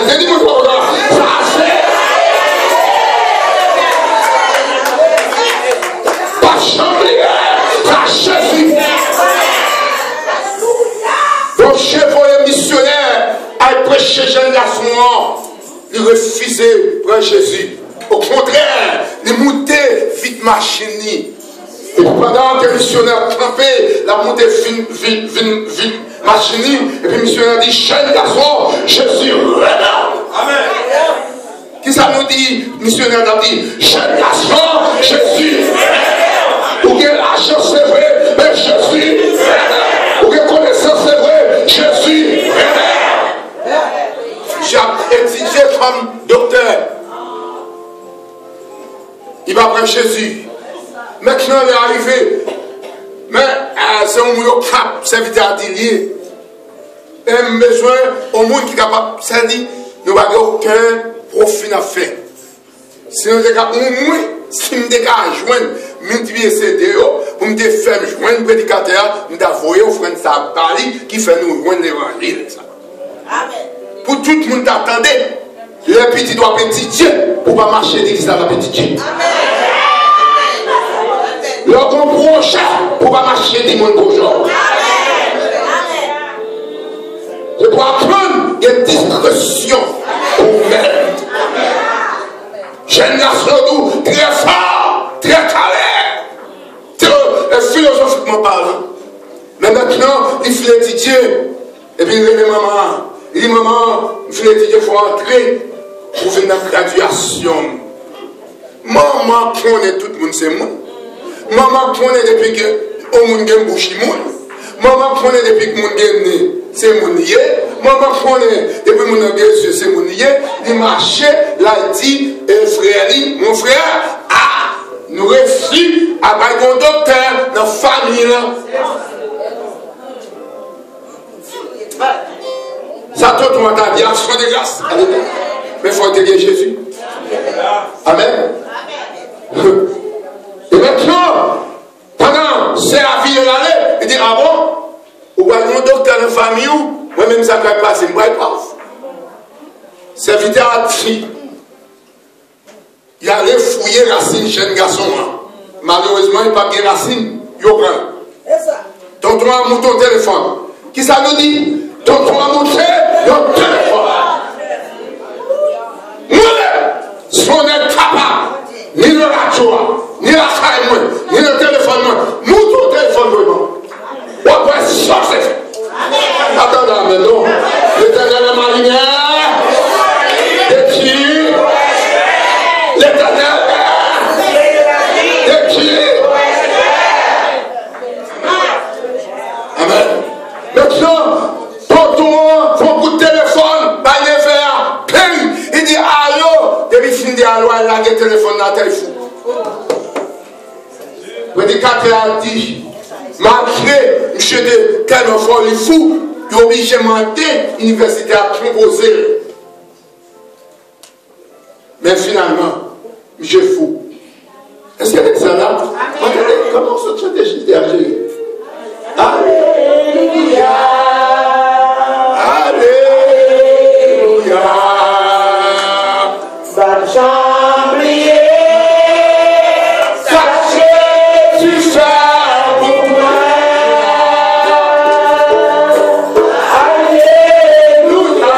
c'est dit, ça c'est. Pas chambrier, ça Jésus. Donc, chef missionnaire a prêché jeune garçon, il refusait prendre Jésus. Au contraire, il montait vite machine. Et pendant que le missionnaire campait, la montée vite machine. Et puis le missionnaire dit, jeune garçon, Jésus regarde. Amen. Qui ça nous dit? Le missionnaire a dit, jeune garçon, Jésus regarde. Pour que l'argent c'est vrai, mais Jésus regarde. Pour que connaissance c'est vrai, Jésus regarde. J'ai étudié comme docteur. Il va prendre Jésus. Maintenant, il est arrivé. Mais c'est un monde cap, serviteur atelier. Il a besoin au monde qui est capable. Ça dit, nous n'avons aucun profit à faire. Si nous avons au moins, si nous avons joindre, multiplier ces deux, pour nous faire joindre le prédicateur, nous avons envoyé au frère Sabali qui fait nous joindre l'évangile. Pour tout le monde attendait. Les petits doivent petit Dieu pour ne pas marcher l'église à la petite Dieu. Leur bon prochain pour ne pas marcher des mondes bonjour. Je dois apprendre une discrétion pour mettre. Jeune garçon très fort, très calé, philosophiquement parlant. Mais maintenant, il faut étudier. Et puis il dit maman. Il dit maman, il faut étudier, il faut entrer. Pour venir dans la graduation. Maman connaît tout le monde, c'est moi. Maman connaît depuis que au monde gagne bouche monde. Maman connaît depuis que monde gagne c'est mon nier. Maman connaît depuis que monde gagne c'est mon nier. Il marche, là dit frère, mon frère, nous réussi à avoir un docteur dans la famille là. Ça tout le monde a bien soin de grâce. Mais il faut intégrer Jésus. Amen. Et maintenant, pendant c'est la vie de l'année, il dit, ah bon, ou pas mon docteur de famille, moi-même ça va passer, moi je pense. Serviteur a dit, il a refouillé racine jeune garçon. Malheureusement, il n'a pas bien racine, il prend. Tonton a monté au téléphone. Qui ça nous dit? Tonton a monté au téléphone. Son n'est capable, ni le radio, ni la caille, ni le téléphone, nous tout téléphone vraiment. Ouais, ça c'est fait. Attends, mais non. L'éternel est ma lumière. Et qui? L'éternel est. Et qui? Amen. Maintenant, pour toi, pour coup de téléphone, bah, il est vert, ping, il dit allô. Depuis fin de la loi, il a le téléphone dans le téléphone. Le prédicateur a dit, malgré monsieur de tellement fort, il est fou, il est obligé de monter l'université à composer. Mais finalement, monsieur est fou. Est-ce qu'il y a ça là? Regardez comment ça chante Jésus derrière. Alléluia. Alléluia. Chambrier, sachez tu fais pour moi. Alléluia.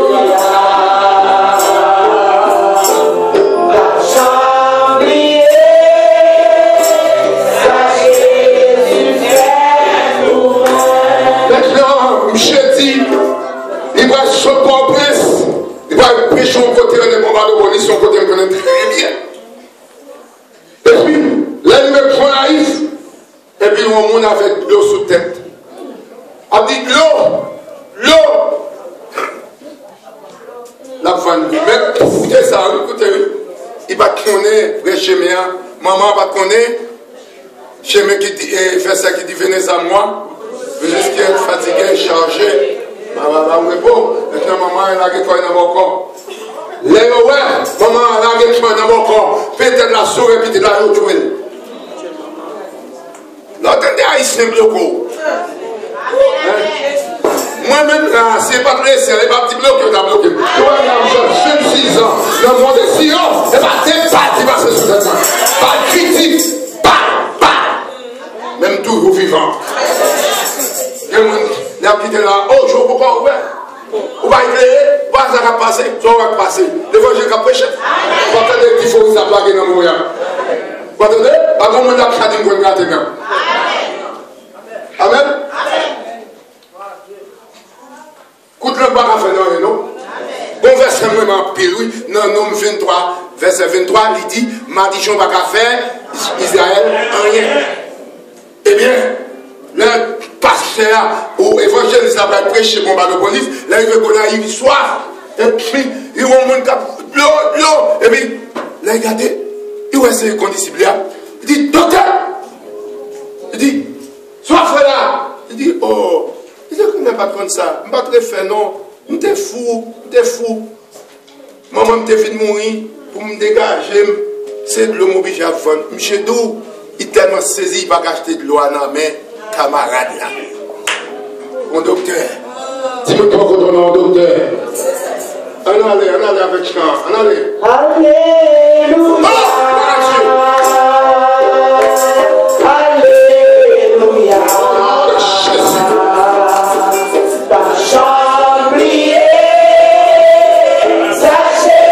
Alléluia. Chambrier, sachez tu fais pour moi. Maintenant, je dis, il va se complice, il va prêcher au côté de mon mari, son côté me connaît très bien. Et puis, là, il me prend naïf, et puis on monte avec l'eau sous tête. Il dit l'eau. La femme dit, mais écoutez ça, écoutez, il va connaître, vrai chez moi, maman va connaître, chez moi qui fait ça, qui dit, venez à moi, juste qui est fatigué, chargé. Maintenant, maman, elle a quelque chose dans mon corps. Les ouais, maman, elle a quelque chose dans mon corps. Peut-être la souris, peut-être la jouer. L'entendez, Haïtien bloco. Moi-même, là, c'est pas très serré, pas petit bloc, tu as bloqué. Toi, j'ai 26 ans, dans le monde des Sion, et pas des pas qui passent sur cette main. Pas critique, pas. Même tout, vous vivant. Il a quitté là, oh, je ne peux pas ouvrir. Vous va éclairer, ça va passer, ça va passer. L'évangile va prêcher. Vous entendez qu'il faut que ça blague dans mon yam. Vous entendez? Pas comme on a créé pour le gâter. Amen. Écoute le bar à faire, non? Bon verset vraiment pile, oui. Dans Nom 23, verset 23, il dit, Madichon va faire, Israël, rien. Eh bien, le pasteur ou évangéliste va prêcher mon ballon de police, là il veut qu'on aille soif, et puis il va monter l'eau, et puis là regardez, il va essayer qu'on discipline. Il dit, docteur, il dit, soif là, il dit, oh, il dit, comment pas comme ça, je ne vais pas très faire, non, je suis fou. Maman me fait mourir pour me dégager, c'est de l'eau m'oblige à vendre. Monsieur Dou, il est tellement saisi, il va acheter de l'eau à la main. Camarade là. Mon docteur. Dis-moi comment on donne un docteur. On allait avec chant. On allait. Alléluia. Alléluia. Ta chambre brillait. Sachez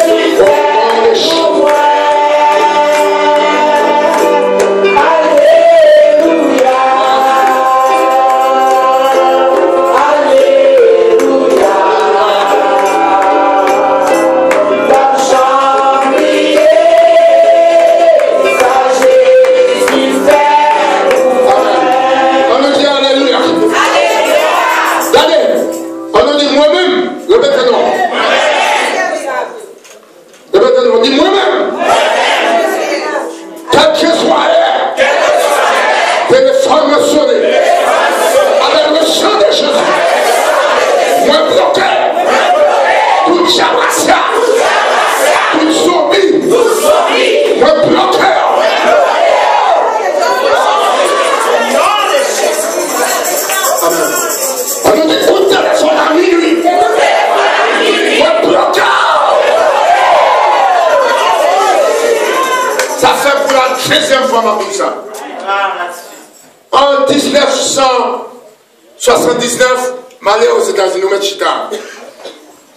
du fait pour moi. En 1979, m'allais aux États-Unis, au Chita.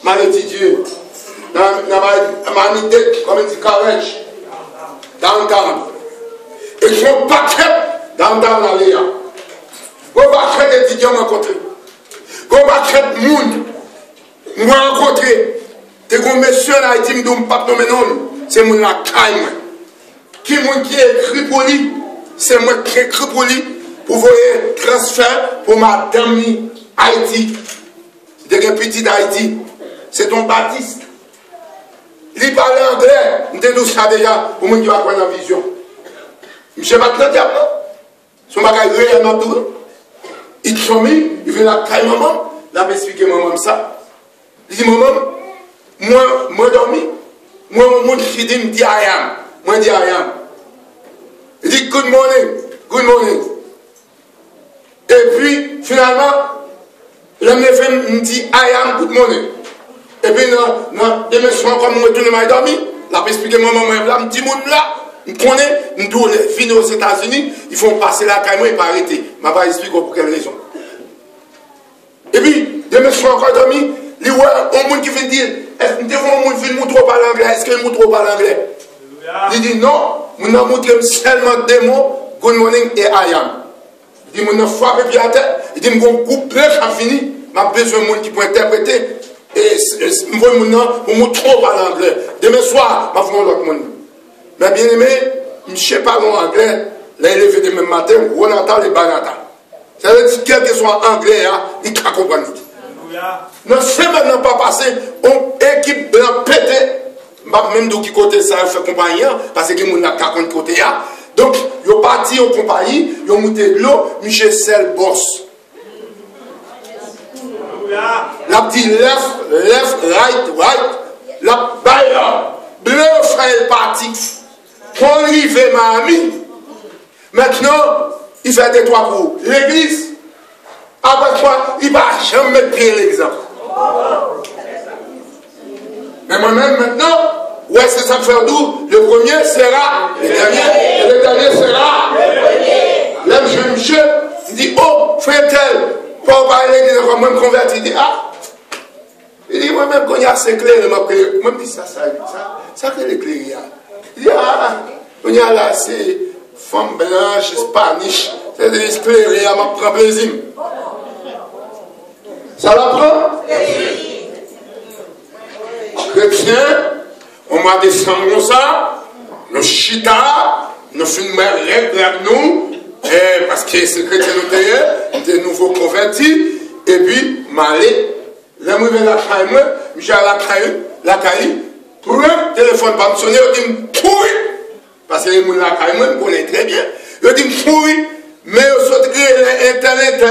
M'allais étudier dans ma unité, comme il dit, college, downtown. Et je fais un paquet downtown à l'IA. Un paquet d'étudiants rencontrés. Un paquet de monde. Moi rencontré. T'es un monsieur en Haïti, je ne peux pas nommer non. C'est mon la caille. Qui est écrit pour lui? C'est moi qui ai écrit pour lui. Pour voir transfert pour madame Haïti. De un petit d'Haïti. C'est ton Baptiste. Il parle anglais. Je te dis ça déjà. Pour moi qui va prendre la vision. Monsieur va te le dire. Son bagage réellement tout. Il sont mis. Il vient la caille maman. Il a expliqué maman ça. Il dit maman. Moi dormi. Moi mon qui dit me dit I am. Moi dis I am. Il dit good morning. Good morning. Et puis, finalement, l'homme me dit, I am good morning. Et puis, demain soir, comme je retourne à dormir, la expliqué moi, là, me dit, là, je connais, je dois venir aux États-Unis, ils font passer la caille, moi, ils ne pas arrêter. Je ne vais pas expliquer pour quelle raison. Et puis, demain soir, encore dormir, il y a un monde qui vient dire, est-ce que un monde qui vient trop parler anglais? Est-ce qu'il trop parler anglais? Il dit, non, je vais montrer seulement des mots, good morning et I am. Il dit, je vais frapper puis à terre. Il dit, je vais couper à fini. J'ai besoin de monde qui peut interpréter. Et je vais trop parler anglais. Demain soir, je vais faire l'autre monde. Mais bien aimé, je ne sais pas l'anglais. Là, il est levé demain matin, Ronata et Banata. Ça veut dire, quel que soit anglais, il ne comprend pas. Non, c'est maintenant pas passé. On équipe blanc pété. Même de qui côté ça fait compagnie, parce que mon n'a qu'à côté là. Donc, ils sont partis en compagnie, ils ont monté de l'eau, Michel Sel boss. La petite left, right. La baille, bleu frère parti. Pour arriver ma amie. Maintenant, il fait des trois coups. L'église, Après quoi, il ne va jamais pied l'exemple. Mais moi-même maintenant, ouais, c'est ça faire d'où? Le premier sera le dernier, et le dernier sera le premier. Là, monsieur, il dit, oh, frère tel, pour parler l'église, moi me converti, il dit, ah, il dit, moi-même, quand il y a assez clair, moi, je dis, ça que l'éclairé. Il dit, ah, quand il y a là, c'est femme blanche, spanish, c'est des éclairés, à m'a prend plaisir. Ça la prend? Chrétien, on va descendre comme ça, nous chita, nous faisons une règle avec nous, parce que c'est chrétien nous des nouveaux convertis, et puis, m'aller, là, je vais la caille, je vais à la caille, pour un téléphone, pas me sonner, je dis, pourri, parce que les gens la caille, je connais très bien, je dis, pourri, mais je suis internet,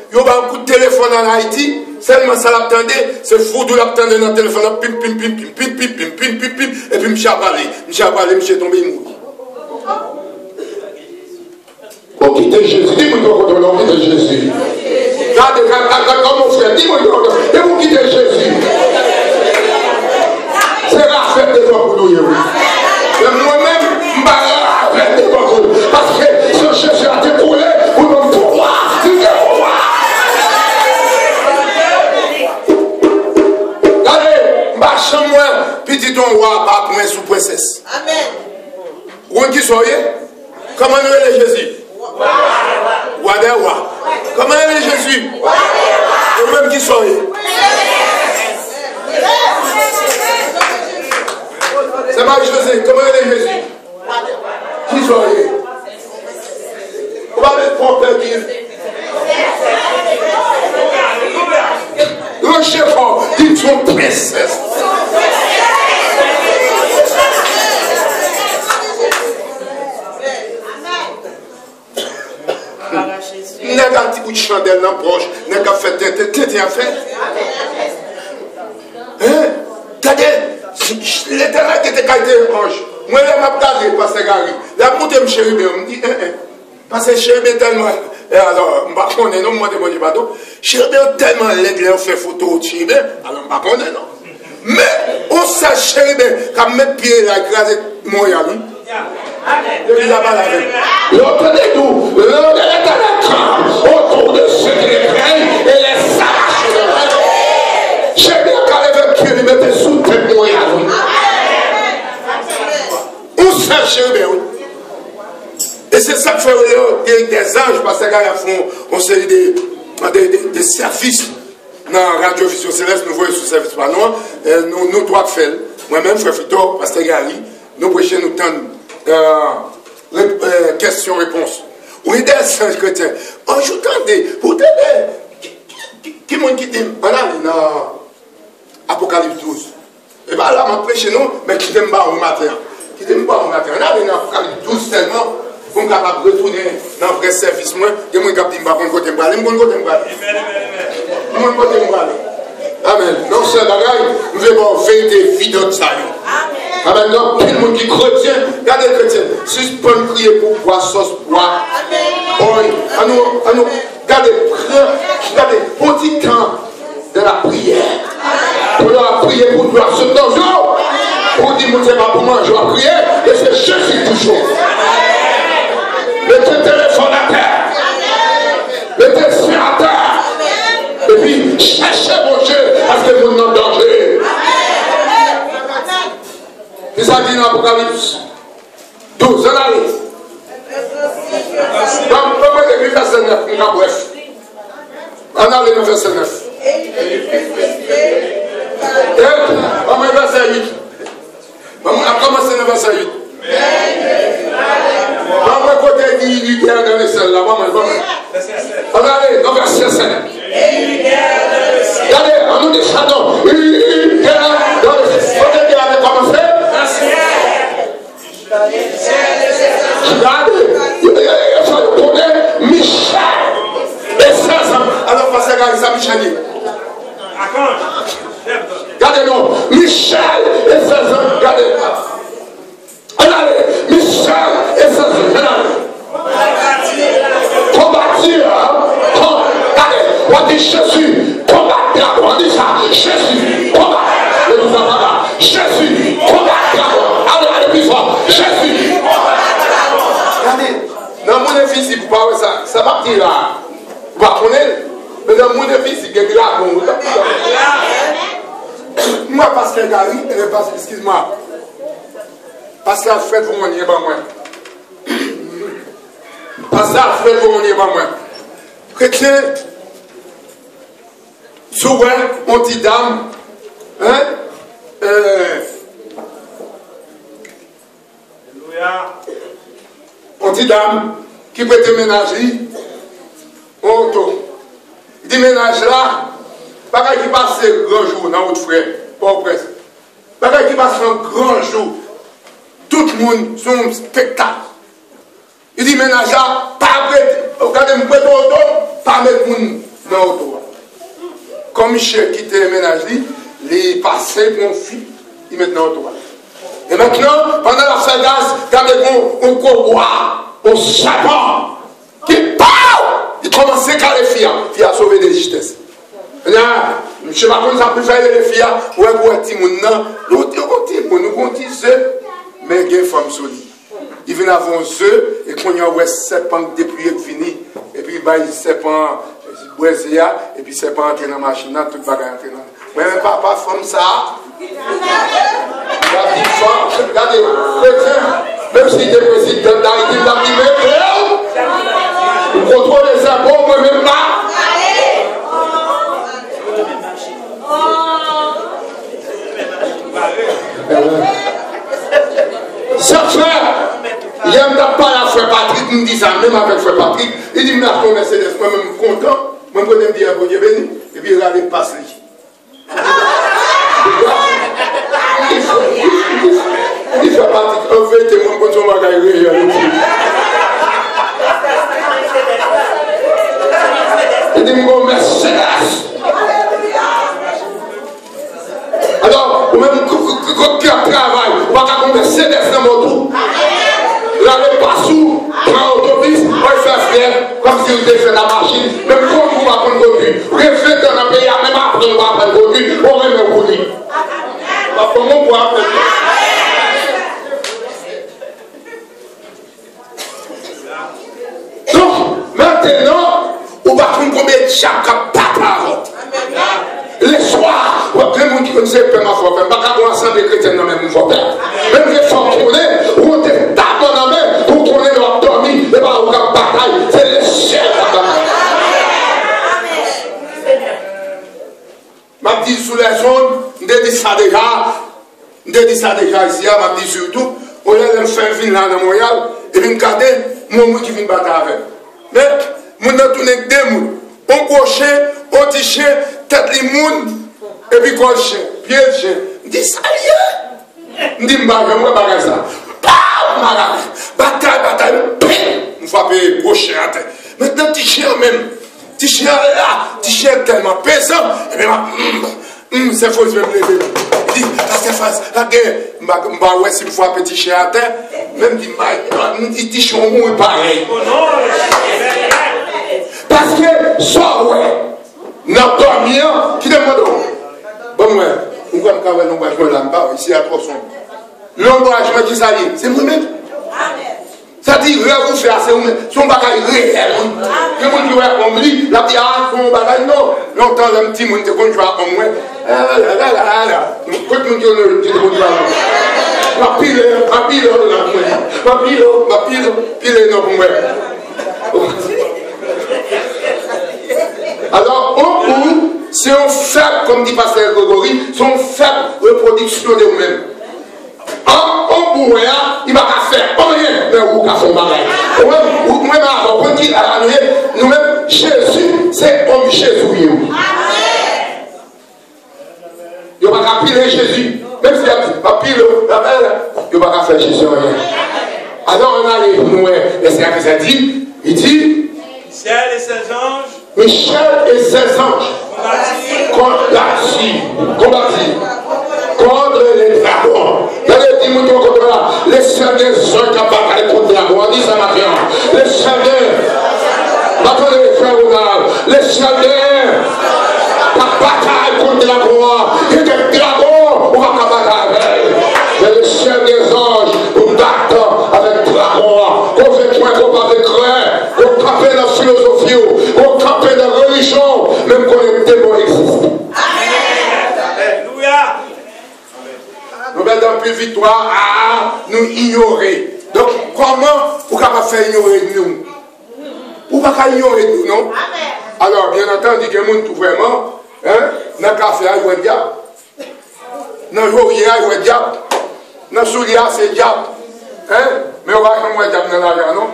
il y a un coup de téléphone en Haïti, seulement ça l'attendait, c'est fou de l'attendre dans le téléphone, pim, pim, pim, pim, pim, pim, pim, pim, pim, pim, et puis je suis avalé, je suis tombé mou. Pour quitter Jésus, dis-moi qu'on quitter Jésus. Regardez, comme mon frère, dis-moi et vous quittez Jésus. C'est la fête de toi pour nous, moi-même, je vais la fête de toi pour nous. Parce que ce Jésus a découlé pour nous pouvoir. Regardez, moi, petit ton roi, pas point sous princesse. Amen. Où est-ce qu'il soyez? Comment nous est Jésus? Wadewa. Comment est Jésus? Le même qui soyez. C'est pas Jésus. Comment est Jésus? Qui soyez? On va mettre pour père qui le chef dit son princesse. N'est qu'un petit bout de chandelle dans la poche, n'est qu'à faire t'es à faire. Hein? Regardez, l'éternel qui était qualité ange. Moi, je m'a regardé, Pasteur Gary. La montée me chérubé, on me dit, parce que chérubé tellement. Alors, je ne sais pas, non, moi, je ne sais pas, chérubé tellement laid, on fait photo de chérubé, alors je ne sais pas, non. Mais, on sait chérubé, quand mettre pied là, écraser mon yalou. Depuis là-bas, l'autre de tout, l'autre de l'éternel autour de ceux qui les prennent et les arrachent de l'autre. J'ai bien qu'à lever pied, il mettait sous tête mon yalou. On sait chérubé, oui. Et c'est ça que fait des anges, parce qu'ils font une série de services dans la radio-vision céleste, nous voyons ce service par nous, nous trois faire. Moi-même, frère Fito, Pasteur Gary, nous prêchons nous temps questions-réponses. Oui, des anges chrétiens. En jouant pour t'aider, qui m'a dit, on a dans Apocalypse 12. Et bien là, on prêche nous, mais qui t'aime pas au matin. Qui t'aime pas au matin. On a dans Apocalypse 12 tellement. Pour me capable de retourner dans le vrai service, moi, je me capable de me côté me aller, Amen. Donc, c'est bagaille, nous devons vérité fidèle ça. Amen. Donc, tout le monde qui est chrétien, regardez les chrétiens, si je peux prier pour boire, sauce, boire. Regardez, petit temps de la prière. Pour la prier pour toi, ce temps, pour dire, moi, c'est pas pour moi, je vais prier, et c'est Jésus toujours. Mettez le téléphone à terre. Mettez le ciel à terre. Et puis, cherchez mon Dieu parce que vous n'êtes en danger. C'est ça dit dans l'Apocalypse 12. On allez. Donc, depuis verset 9, bref. On allait dans verset 9. On va verset 8. On a commencé dans verset 8. On va côté du terre dans le ciel là. On va aller dans verset 5. Regardez, on nous dit château. Une terre dans le ciel. On dit qu'il avait commencé. Regardez, il faut connaître Michel. Et 16 ans. Alors, parce que ça Michel. Regardez, non. Michel et 16 ans. Regardez. Regardez, Michel et 16 ans. Combattir. Regardez, dit Jésus, combat le dragon. On dit ça. Jésus, combat. Jésus, combat le dragon. Allez, plus fort. Jésus, combat le dragon. Regardez, dans mon office, vous parlez ça. Ça va dire là. Vous ne connaissez pas. Mais dans mon office, il y a des dragons. Moi, Pasteur Gary, excuse-moi. Pasteur Fred, vous m'en pas moi. Pasteur Fred, vous m'en pas moi. Chrétien, souvent, on dit dame, hein? On dit dame, qui peut déménager, on auto. Il dit ménage là, pas qu'il passe un grand jour dans votre frère, pas au presse. Pas qu'il passe un grand jour. Tout le monde, son spectacle. Il dit ménage là, pas prêt, regardez, me prêter auto, pas mettre moun dans l'auto. Comme Michel quitte le ménage, il est passé pour un fil, il met dans l'auto. Et maintenant, pendant la fadasse, regardez, on boit, on chapon, qui parle, il commence à caler les filles, il a sauvé des justesses. Je ne sais pas comment ça peut faire les filles, ou un petit monde, nous continuons, mais il y a une femme solide. Il vient avant eux, et quand il y a un serpent dépouillé qui finit, et puis il y a un serpent boisé, et puis le serpent entre dans la machine, tout le bagage entre dans la machine. Mais papa, femme ça, regardez, même si il est président d'Haïti, il a dit, mais vous contrôlez les impôts, moi-même là. Ça fait, il n'aime pas la frère Patrick, il me dit ça, même avec frère Patrick, il dit, mais ton Mercedes, moi-même content, moi-même je dis, bon Dieu béni, et puis il a les passes. Il fait partie en fait, et moi, quand on va gagner, il dit, mon Mercedes. Alors, ou même quand tu travailles, on va avoir un Mercedes dans mon tour. Là, le passou, prend l'autobus, on va faire fier, comme si vous fait la machine, même quand vous va prendre conduire. Vous faites dans un pays, même après, on va prendre conduire, on va même conduire. Comment on va apprendre? Donc, maintenant, on va prendre combien de chaque papa. Les soirs, les gens qui connaissent le père, on ne va pas ensemble les chrétiens dans le même fois. Même les femmes qui connaissent, on te tape dans la main, pour qu'on ait leur dormi, et pas on va bataille. C'est le chef de la bataille. Je dis sous les zones, je dis ça déjà ici, je dis surtout, on a fait un film là dans Montréal, et puis je regarde mon qui vient battre avec. Mais, je vais tourner deux mouns. On coche, on tiche, tête les mouns, et puis coche, pied de chien. Je dis ça, je dis, je vais faire ça. Bataille, je frappe gauche à terre. Maintenant, petit chien même. Petit chien là, petit chien tellement pesant, et bien, c'est faux, je vais me lever. Il dit, la surface, la guerre, ouais, si je vois petit chien à terre, même dit, petit chien au moins pareil. Parce que, ça, ouais, n'a pas bien, qui demande, bon, ouais, on va me faire l'engagement là-bas, ici à 300. L'engagement qui s'allie, c'est moi-même. Ça dit, vous faites assez, son bagage réel. Le monde qui va comme lui, la vie a son bagage, non. Longtemps, un petit monde qui va comme moi. Quand le monde qui va le petit monde qui va ma pile, non, pour moi. Alors, au bout, c'est un faible, comme dit Pasteur Grégory, c'est une faible reproduction de vous-même. En bourré, il va faire rien, mais vous va faire pareil. Nous-mêmes, Jésus, c'est homme Jésus. Il ne va pas piler Jésus. Même s'il n'y a pas pile, il ne va pas faire Jésus rien. Alors, on arrive, nous, et c'est ce qu'il dit. Il dit Michel et ses anges. Michel et ses anges combattirent contre les dragons. Les seigneurs sont capables contre les dragons. On dit ça maintenant. Les seigneurs, les seigneurs dragon, il y a des dragons, on va pas battre avec. Mais le chef des anges, on battre avec dragon, on fait point qu'on pas d'éclair, on campe dans la philosophie, on campe dans la religion, même quand les démons existent. Alléluia. Nous mettons plus victoire à nous ignorer. Donc, comment vous pouvez faire ignorer nous? Vous ne pouvez pas ignorer nous, non? Alors, bien entendu, que nous tout vraiment, hein, dans le café, il y a un diable. Dans le jour, il y a un diable. Dans le soulier, c'est diable. Hein? Mais on va quand même diable dans l'arrière, non?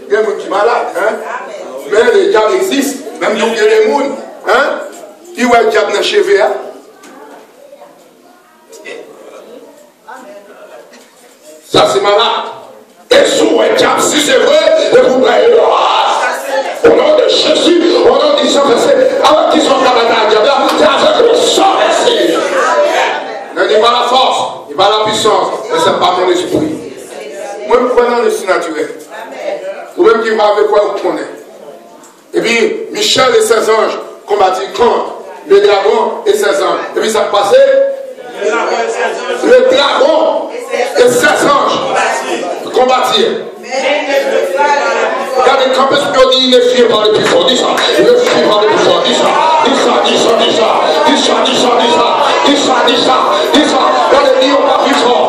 Il y a des gens qui sont malades. Hein? Mais les diables existent. Même nous, il y a des gens. Hein? Il y a un diable dans le cheveu. Ça, c'est malade. Et sous un diable, si c'est vrai, et vous voyez, au nom de Jésus, au nom du sang versé, alors qu'ils sont capables de diable, c'est avec le sang versé. Il n'y a pas la force, il n'y a pas la puissance, mais ce n'est pas mon esprit. Moi, je prends dans le surnaturel. Ou même qui va avec quoi vous prenez. Et puis, Michel et ses anges combattirent contre le dragon et ses anges. Et puis, ça passait. Le dragon et ses anges combattirent. Regardez, quand on dit il est fier par les puissants, dis ça. Il est fier par les puissants, dis ça. Dis ça, dis ça, dis ça. Dis ça, dis ça, dis ça. Dis ça, dis ça. Dis ça. Regardez, il n'est pas puissant.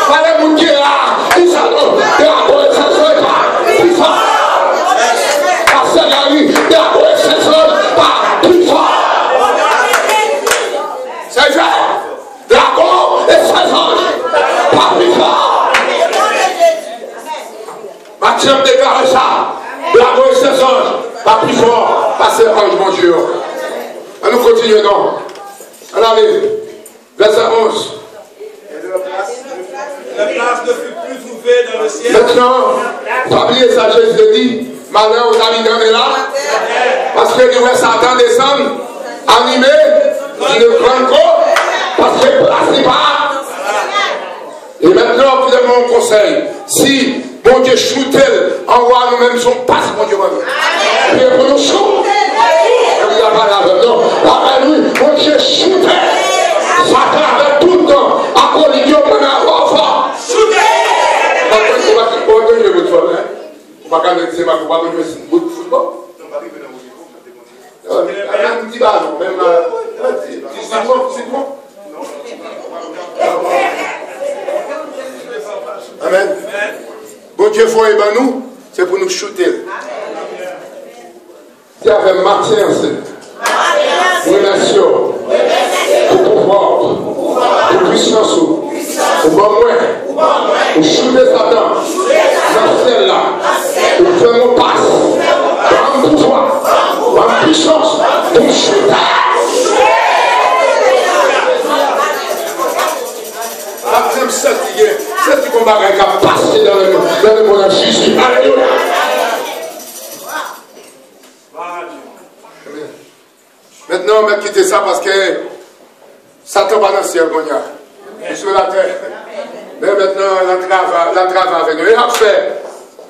Fallait mon Dieu là. Dis ça, non. Dragon et ses anges, dis ça. Parce que la rue, dragon et ses anges, pas puissant. C'est vrai. Dragon et ses anges, pas puissant. Mathieu déclare ça. Dragon et ses anges, pas plus fort, pas ses anges, mon Dieu. Nous continuons. On arrive. Verset 11. La place ne fut plus trouvée dans le ciel. Maintenant, famille et sagesse dit, malheur aux habitants de là, parce que nous voyons Satan descendre, animé, d'une grande côte, parce que place n'est pas. Et maintenant, vous avez mon conseil. Si mon Dieu shoot envoie nous-mêmes son passe, mon Dieu, et pour nous shoot. Il n'y a pas la non. Alléluia, mon Dieu shoot. Satan avec tout le temps, à cause de Dieu, on a avoir fort. Shoot. On va continuer votre folle, hein. On va continuer, c'est pas qu'on va continuer le football. Un petit ballon, même c'est bon. Amen. Bon Dieu, faut aider nous, c'est pour nous shooter. C'est avec matière, c'est relation, pour pouvoir, pour puissance, pour bon moins, pour shooter Satan, dans celle-là, pour faire mon passe, pour un pouvoir, pour une puissance, pour shooter. C'est ce qu'on va passer dans le monde de Jésus. Alléluia. Maintenant, on va quitter ça parce que Satan va dans le ciel, sur la terre. Mais maintenant, l'entrave avec nous. Et après,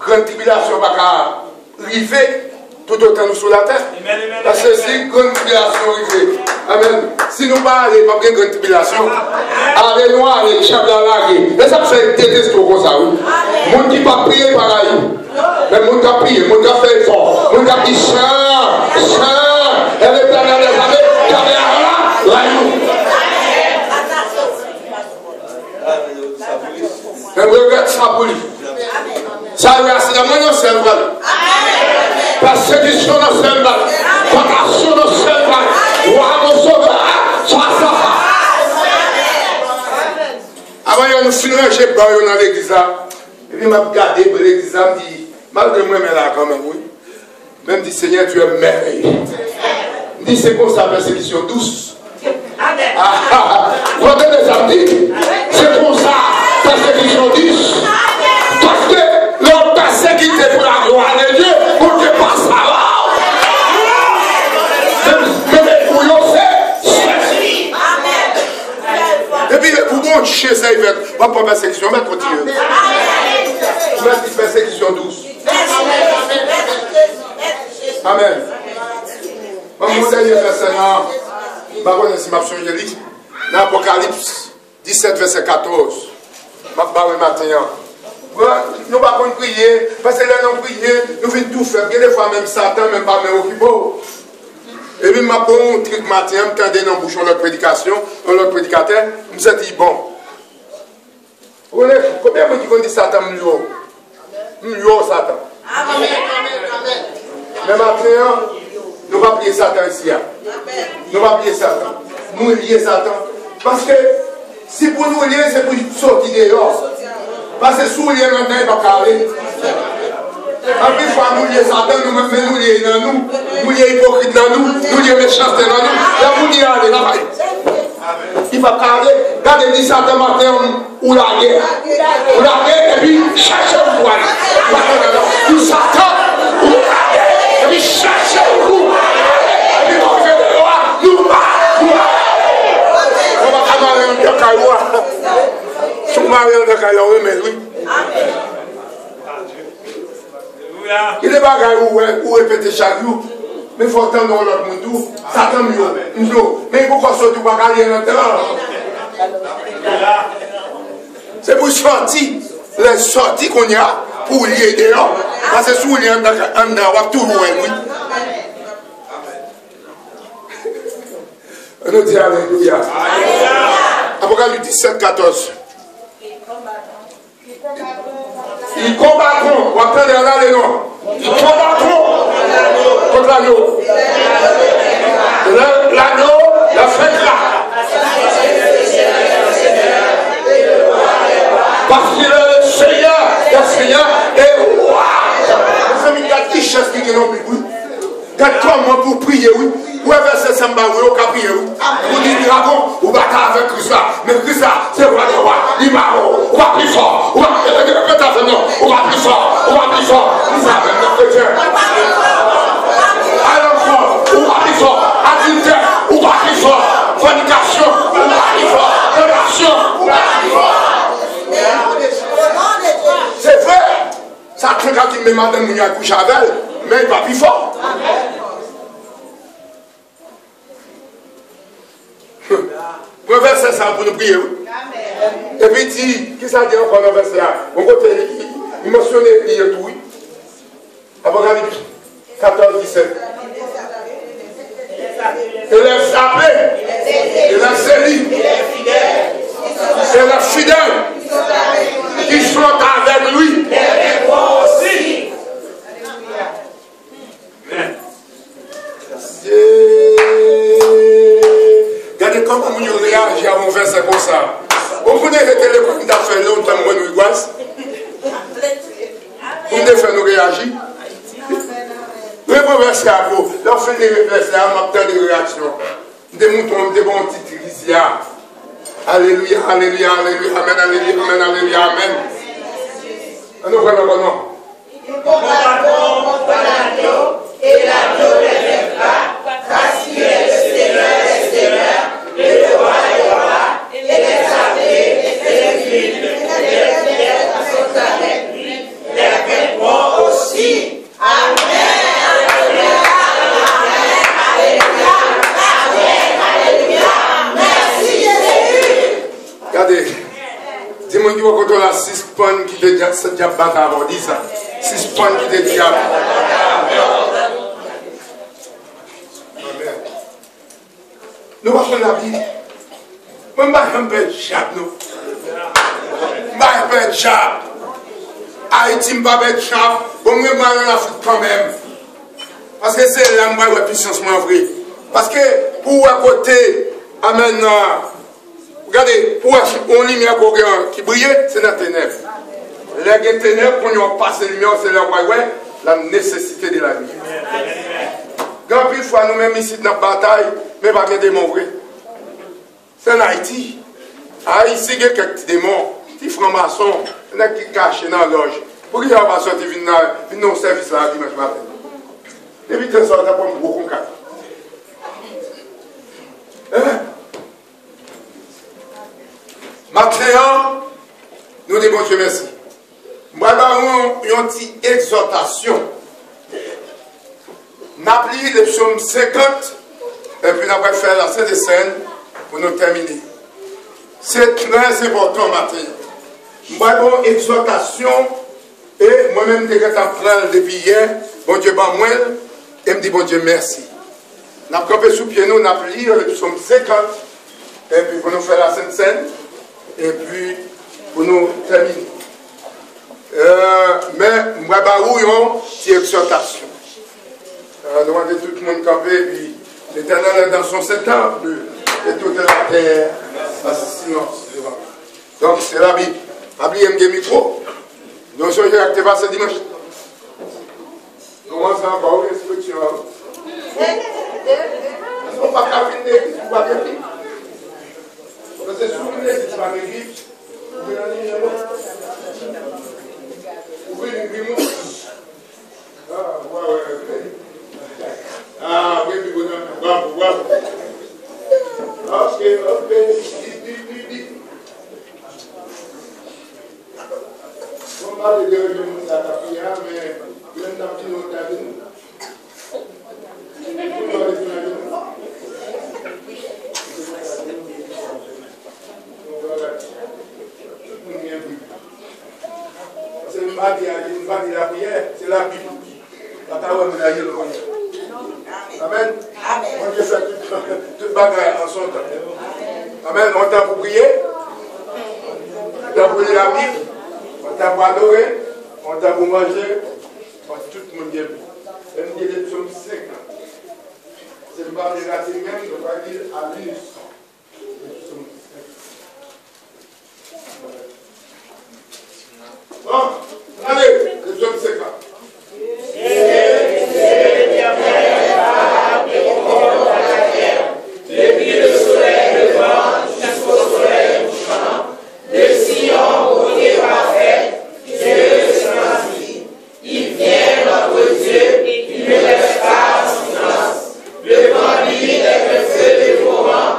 grande tribulation va arriver tout autant nous sur la terre. Parce que si grande tribulation arrive, amen. Si nous ne pas aller, pas bien grande tribulation, allez noir, allez chable à l'arrêt. Et ça fait détester comme ça, oui. Mon qui pas prier pareil. Mais mon qui a prié, mon qui a fait effort, mon qui a dit Saint, et l'Éternel des armées, qui avait là, mais regarde ça pour lui. Ça lui a c'est la manière c'est le mal. Persécution dans ce mal. Tentation dans ce mal. Roi mon sauveur. Sois ça. Avant nous finirons, j'ai barré dans l'église là. Et puis m'a regardé pour l'église là, me dit, malgré moi mais là quand même, oui. Même dit Seigneur, tu es merveilleux. Me dit c'est comme ça persécution douce. Vous entendez ça me dit? C'est pour ça persécution douce. Parce que l'on persécuté pour la gloire de Dieu, pour que pas ça va. Mais pour l'on c'est. Et puis pour bon chez ça, il va pas persécution, mais continue. Mais persécution douce. Amen. mon dernier verset, je ne sais pas si je lis, dans l'Apocalypse 17, verset 14. Je vais parler maintenant. Nous ne pouvons pas prier, parce que là, nous prions, nous faisons tout faire. Des fois, même Satan, même pas me occupé. Et puis, je vais bon truc matin, je me dans le bouchon de l'autre prédication, l'autre prédicateur, je me suis dit, bon. Combien de gens disent Satan, M'yo Satan. Mais maintenant, nous ne pouvons pas prier Satan ici. Nous ne pouvons pas prier Satan. Nous lier Satan. Parce que si pour nous lier, c'est pour sortir dehors. Parce que si nous lier maintenant, il ne va pas aller. En plus, il faut nous lier Satan, nous lier dans nous. Nous lier hypocrite dans nous. Nous lier méchanceté dans nous. Là, vous lier aller là-bas. Il va parler. Regardez, dit Satan matin, ou la guerre. Ou la guerre, et puis cherchez où pour aller. Ou Satan, ou la guerre, et puis cherchez où pour aller. Et puis on fait de loi, nous allons. On va camarade de Kayoua. Si on marie de Kayoua, mais oui. Il n'est pas où répéter chaque jour. Mais il faut attendre l'autre monde. Satan mieux. Mais pourquoi sortir pour gagner là-dedans? C'est pour sortir. Les sorties qu'on y a pour lier dehors. Parce que si on y a on va tout loin. On nous dit alléluia. Apocalypse 17, 14. Ils combattront. On va prendre les noms. Ils combattront contre l'agneau. L'agneau, la fête là. Parce qu'il est le Seigneur et le roi. Les amis, il y a des choses qui n'ont plus. Quand comment pour prier, oui. Vous avez verset Samba, oui, au caprier, oui. Vous dites dragon, vous battez avec Christ là. Mais Christ là, c'est le roi de roi. Il m'a on va plus fort. On va plus fort. On va plus fort. Vous savez, nos chrétiens. Alors fort, on va plus fort. Adultère, on va plus fort. Fornication, on va plus fort. Relation, on va plus fort. C'est vrai. Ça a quand il me madame Mounia couche avec elle, mais il va plus fort. Le verset ça pour nous prier. Et puis dit, qui ça dit encore dans le verset là? On côté, il mentionne il y a tout. Apocalypse 14, 17. Il est sapé, il est scellé, il est fidèle, qui sont avec lui. Aussi. Regardez comment nous réagissons à mon verset comme ça. Vous pouvez arrêter le coup d'affaires longtemps, moi, nous angoisse. Vous pouvez faire nous réagir. Le bon verset à vous, leur fait des réflexes, à ma de réaction. Des moutons, des bons titres ici. Alléluia, alléluia, alléluia, amen, alléluia, amen, alléluia, amen. Nous voyons le nom. Nous combattons contre l'agneau et l'agneau ne lève pas, parce qu'il est le Seigneur, et le roi des rois, et les armées, et les villes, les fidèles sont avec lui, les répondent aussi. Amen. Regardez, dis-moi qui va contre la 6 pannes qui te dit ce diable bâtard, dis ça. 6 pannes qui te diable. Nous allons faire la vie. Je ne vais pas faire diable, nous. Je ne vais pas faire diable. Haïti ne va pas faire diable. Bon, je vais aller en Afrique quand même. Parce que c'est là que je vais puissance vrai. Parce que pour à côté, amen. Regardez, pour une lumière qui brille, c'est dans les ténèbres. Les ténèbres, pour nous passer la lumière, c'est la nécessité de la vie. Quand une fois nous-mêmes ici dans la bataille, mais pas de démons vrais. C'est en Haïti. Haïti, il y a quelques démons, des francs-maçons, il y en a qui cachent dans la loge. Pour qu'ils ne soient pas sortis dans le service là dimanche matin. Et puis, ils sont là pour me beaucoup de cas. Maintenant, nous disons Dieu merci. Nous avons une petite exhortation. Nous avons le psaume 50, Et puis, on va faire la Sainte Seine pour nous terminer. C'est très important matin. Moi, bon, exhortation, et moi-même, je suis en train depuis hier, bon Dieu, ben moi, et me dit, bon Dieu, merci. Nous avons campé sous pied, nous avons lu le psaume 50, et puis pour nous faire la Sainte Seine, et puis pour nous terminer. Mais, moi, je vais une exhortation. Nous demandons tout le monde camper, et puis l'Éternel est dans son temple, et toute la terre, à silence. Donc, c'est la Bible. Oubliez le micro. Donc, je vais activer ce dimanche. Comment ça va, l'instruction? On ne va pas finir, on va pas finir. Parce que si vous voulez, c'est pas l'église. Vous pouvez aller là-bas. Vous pouvez une grimoire. Ah, ouais. Ah, oui, puis vous bravo. Ok. On va aller de la prière, mais même dans le temps, c'est une bâtie la prière, c'est la Bible. La parole de Dieu. Amen. On Dieu fait toute bagarre en son temps. Amen. On t'a pour prier. On t'a pour lire la Bible. On t'a pour adorer. On t'a pour manger. Tout le monde est bien. Et nous disons que nous sommes 5 ans. C'est une barre de la même, je dois dire à l'unisson. Bon, allez, nous sommes 5 ans. Depuis le soleil levant jusqu'au soleil couchant, de Sion au Dieu parfait, Dieu se transmet. Il vient notre Dieu, il ne reste pas en silence. Devant lui est un feu dévorant,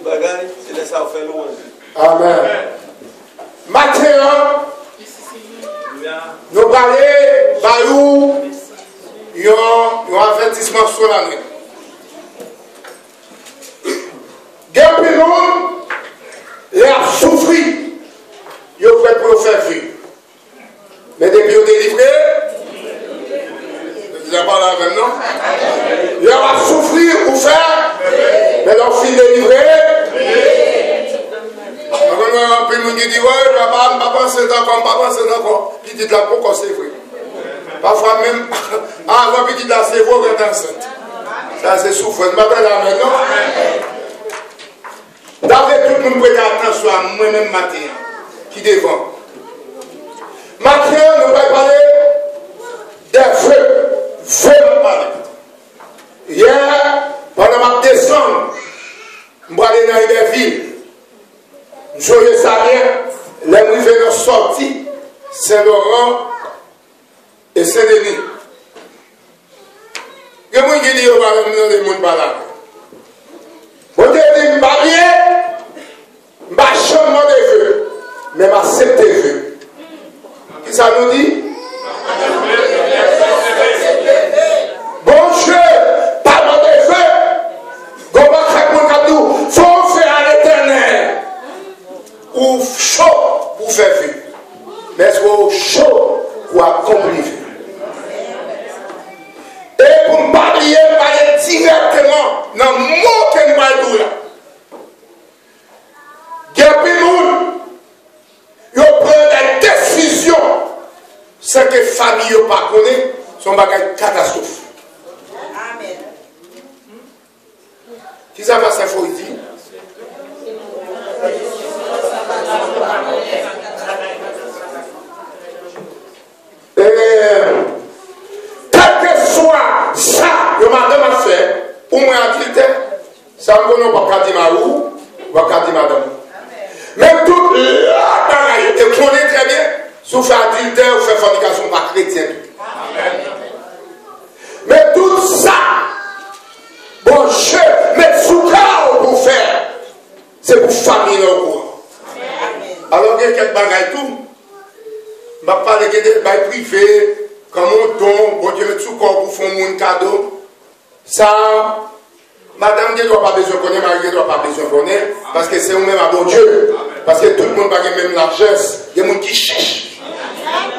bagaille, c'est laisser faire louange. Amen. Maintenant, nous parlons d'un avertissement solennel. Quelqu'un il a souffert, il est prêt pour le faire vivre. Mais depuis qu'il est délivré, vous avez parlé avec nous, il a souffert pour faire, mais l'enfant délivré. Puis nous dit, ouais, je ne vais pas penser encore, Puis dit là, pourquoi c'est vrai? Parfois même, avant petit là, c'est vrai que enceinte. Ça, c'est souffrant. Je m'appelle là maintenant. D'après tout le monde prête attention à moi-même matin, qui devant. Maintenant, nous allons parler des feux. Feux, nous parler. Hier, pendant ma descente, je vais aller dans les villes. Joyeux Salien, les rivières sont sortis, Saint-Laurent et Saint-Denis. Il y a des gens qui disent que les gens pas là. Bon Dieu dit, je ne vais pas je ne vais pas changer de vœux, mais je vais accepter de vœux. Qui ça nous dit? Bon Dieu, parle de vœux. Il faut faire à l'éternel. Ou chaud pour faire vivre. Mais est-ce qu'on chaud pour accomplir vivre? Et pour me parler directement dans le mot que nous parlons là. Il y a des gens qui prennent des décisions sans que la famille ne pas connaît, sont des catastrophes. Amen. Qui ça va ça faut dire? Quel que soit ça, je madame a fait, ou moi adultère, ça me connaît pas dire marou, ou pas dire madame. Même tout la bagaille, et connaît très bien, si vous faites adultère ou faites fornication, pas chrétien. Mais tout ça, bon Dieu, mais sous cas pour faire, c'est pour famille au courant. Alors, il y a quelques bagailles tout. Je vais parler de des privés, comme on don, bon Dieu, tout corps pour faire un cadeau. Ça, madame ne doit pas besoin de connaître, Marie ne doit pas besoin de connaître, parce que c'est vous-même à bon Dieu. Parce que tout le monde n'a pas même largesse. Il y a des gens qui cherchent.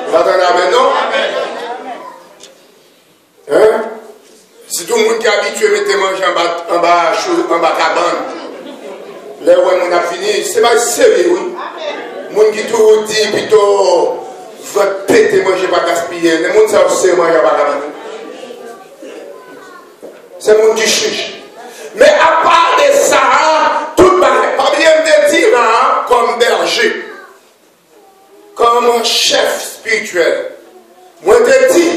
Vous entendez maintenant? Hein? Si tout le monde qui est habitué à mettre manger en bas cabane, là où on a fini, c'est pas sérieux, oui. Les gens qui tout dit plutôt, je vais péter, moi je ne vais pas gaspiller. Les gens qui savent manger en bas cabane. C'est les gens qui cherchent. Mais à part de ça, tout le monde, pas bien de dire là, comme berger, comme chef spirituel, moi je te dis,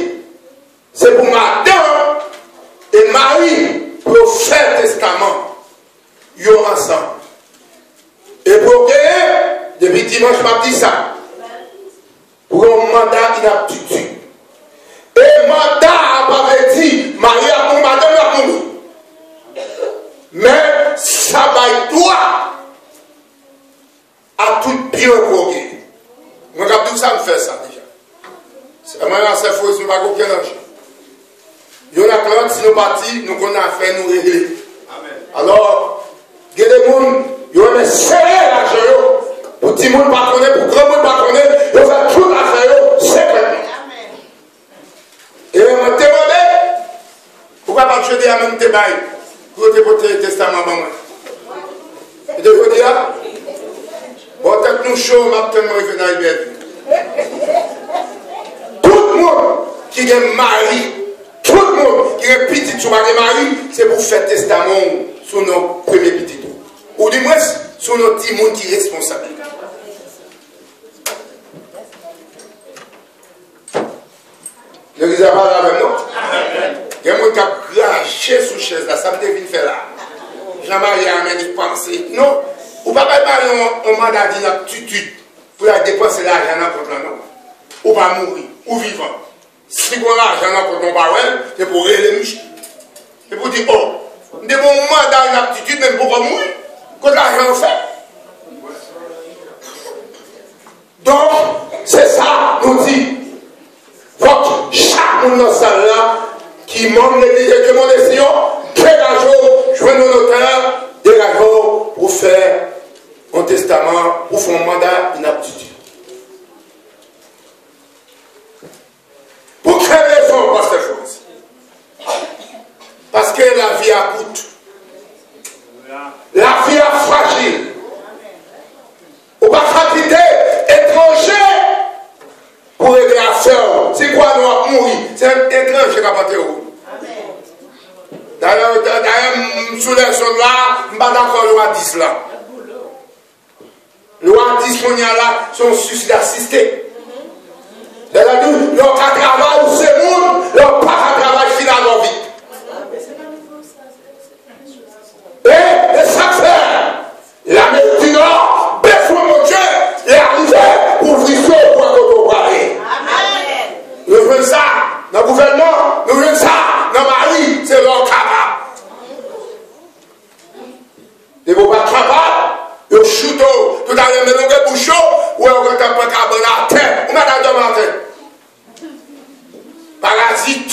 c'est pour madame et Marie pour faire testament, ils sont ensemble. Et pour gagner, depuis dimanche, je dis ça, pour un mandat d'inaptitude. Et mandat a pas dit, Marie a pour madame a pour nous. Mais ça va toi à tout bien progrès. Moi, je dis ça me fait ça déjà. C'est vraiment assez faux, je ne vais pas aucun enjeu. Il y en a quand si nous partis, nous qu'on a fait nous régler. Alors, il y a des gens qui ont serré l'argent. Pour petit monde pas connaître, pour grand monde pas connaître, ils ont fait toute l'affaire secrètement. Et on m'a demandé, pourquoi pas te jeter à même tes bails pour te porter le testament à moi. Et de vous dire, bon, peut-être nous chaud, ma petite moi, il vient tout le monde qui est marié, tout le monde qui est petit sur mari, c'est pour faire testament sur nos premiers petits tours. Ou du moins, sur nos petits monde qui est responsable. Je ne disais pas là même, non? Il y a un monde qui a craché sous chaise là, ça me devine faire là. Jean-Marie a amené penser. Non, ou pas marier un mandat d'inaptitude pour dépenser l'argent dans contre non. Ou pas mourir, ou vivant. Si on a l'argent dans contre barrel, c'est pour rire les miches. C'est pour dire, oh, de mon mandat d'inaptitude, même pour mourir. que l'argent fait. Donc, c'est ça, nous dit. Donc, chaque monde dans salle là, qui monte l'église et qui monte les sillons, dégagez, jouez nos notaires, dégagez pour faire un testament, pour faire un mandat d'inaptitude. Pour quelle raison, pasteur France? Parce que la vie a coûte. La vie est fragile. On va pas quitter étranger pour régler l'affaire. C'est quoi nous avons mourir? C'est un étranger qui a battu. D'ailleurs, sous les zones là, je ne suis pas d'accord avec loi 10 là. Loi 10 qu'on y a là, c'est un suicide assisté. D'ailleurs, leur travail, c'est le monde, leur pas de travail finalement vite. Et ça fait l'Amérique du Nord, besoin mon Dieu, est arrivé pour ouvrir son point de parler. Nous voulons ça dans le gouvernement, nous voulons ça dans Marie, c'est leur capable. Ils ne vont pas capable, ils chutent tout à l'heure, mais nous avons bouchon, ou on ne peut pas carbone à terre, ou madame de matin. Parasite.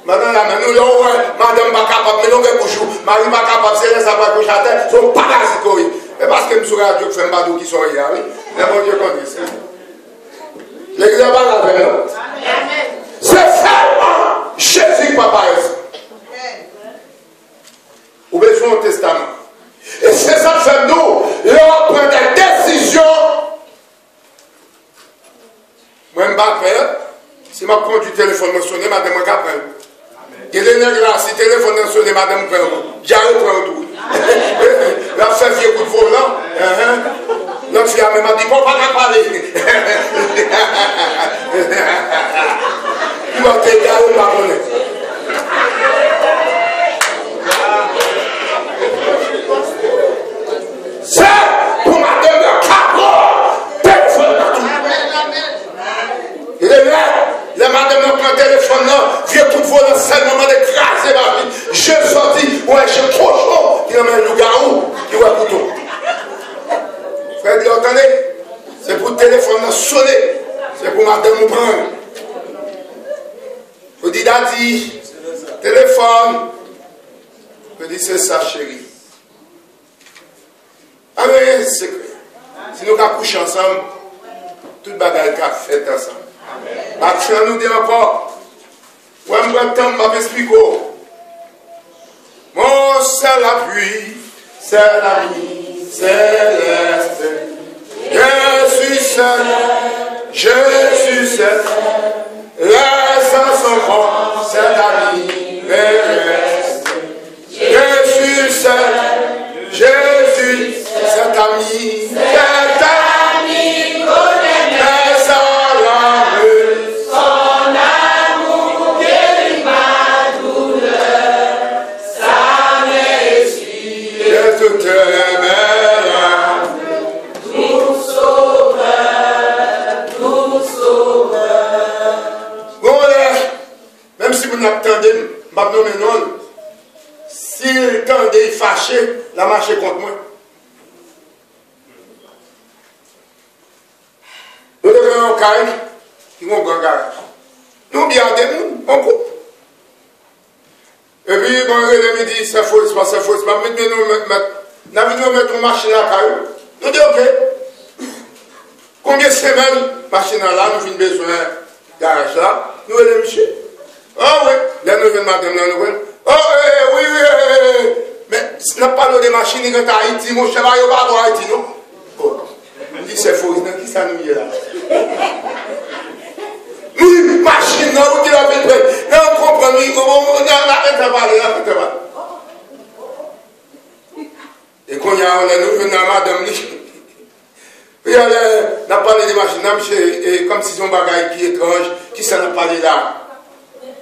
Maintenant, là, nous avons madame pas capable, mais nous avons bouchon, Marie pas capable, c'est les appareils couchés à terre, sont parasites, oui. Mais parce que nous sommes radio qui fait un badou qui sont là, oui. Mais mon Dieu connaît ça. L'église n'est pas là, non? C'est seulement Jésus qui papa ou besoin au testament. Et c'est ça que fait nous, leur prendre des décisions. Moi, je ne pas faire. Si je prends du téléphone, je sonne, madame, je n'appelle. Il est là, si le téléphone est sonné, madame, j'arrête de tout. La fait vieux coup de volant. Notre fille m'a dit, bon, pas qu'à parler. Il m'a dit, il m'a donné. C'est pour madame le capot. Téléphone là. Il est là. La madame n'a pas téléphone là. Vieux coup de volant, c'est le moment d'écraser ma vie. Je sorti, ouais, j'ai trop chaud. Il a mis un loup-garou qui va couteau. Frère, vous entendez? C'est pour le téléphone sonner. C'est pour madame nous prendre. Je dis, Daddy, téléphone. Je dis, c'est ça, chérie. Ah mais c'est secret. Si nous couchons ensemble, toute bagaille qu'a fait ensemble. Action nous dit encore. Ouais, je vais t'expliquer. Mon seul appui, c'est l'ami céleste. Je suis seul, je suis seul. Les saints sont bons, c'est l'ami céleste. Je suis seul, je suis cet ami, connaît mes alarmes, son amour guérit ma douleur, sa messie est toute mes larmes, tout sauveur, tout sauveur. Bon, même si vous n'attendez pas, non. S'il tendait fâché, la marche contre moi. Nous devons un carré qui vont grand garage. Nous bien nous, on coupe. Et puis, bon, il me dit, c'est faux, c'est pas faux, c'est pas mais nous mettre une machine à carré. Nous disons, ok. Combien de semaines, machine là, nous avons besoin de garage là, nous allons monsieur. Ah oui, là nous venons madame, là nous venons. Oh oui, mais ce n'est pas de machine qui est à Haïti, mon cheval, il va à Haïti, non? Oh, on dit c'est faux, qui ça nous y est là? Oui, machine, non, vous qui l'avez fait, non, on comprend, on arrête de parler, arrête de parler. Et quand nous venons à madame, puis elle n'a parlé de machine, comme si c'est un bagage qui est étrange, qui s'en a parlé là.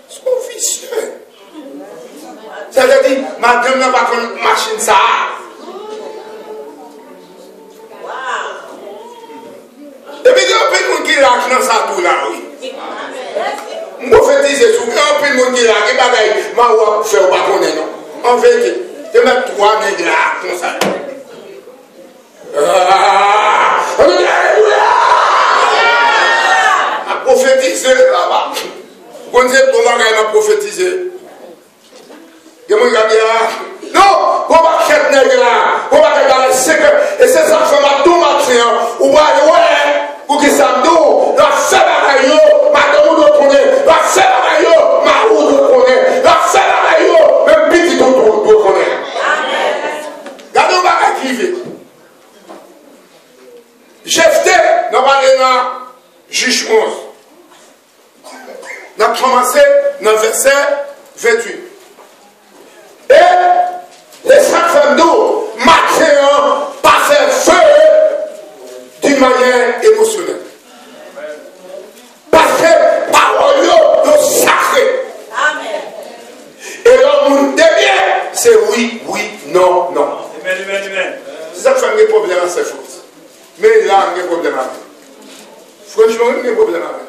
C'est vicieux. Ça veut dire, madame n'a pas une machine ça. Et puis il y a un peu de monde qui lâche dans ça tout là, oui. Je prophétise sur un peu de monde qui lâche, et bagaille, ma ou faire pas connaître non. En vérité. Tu mets 3 nègres là, comme ça. A prophétisé là-bas. Quand Dieu pour moi, il m'a prophétisé. Non, on va faire nègre là. On va faire les secrets. Et c'est ça que je fais tout matin. On va aller, pour que ça nous, la fait la rayon, madame ou d'autres connaît. La fait la rayon, ma ou d'autres connaît. La fait la rayon, même petit d'autres connaît. Regardez, on va arriver. Jephthé, nous allons aller dans Juge 11. Nous avons commencé dans le verset 28. Et les 5 femmes d'eau, matin, pas faire feu d'une manière émotionnelle. Parce que parole est sacrée. Et l'homme de bien, c'est oui, oui, non, non. C'est ça que fait un problème à ces choses. Mais là, il y a un problème avec. Franchement, il y a un problème avec.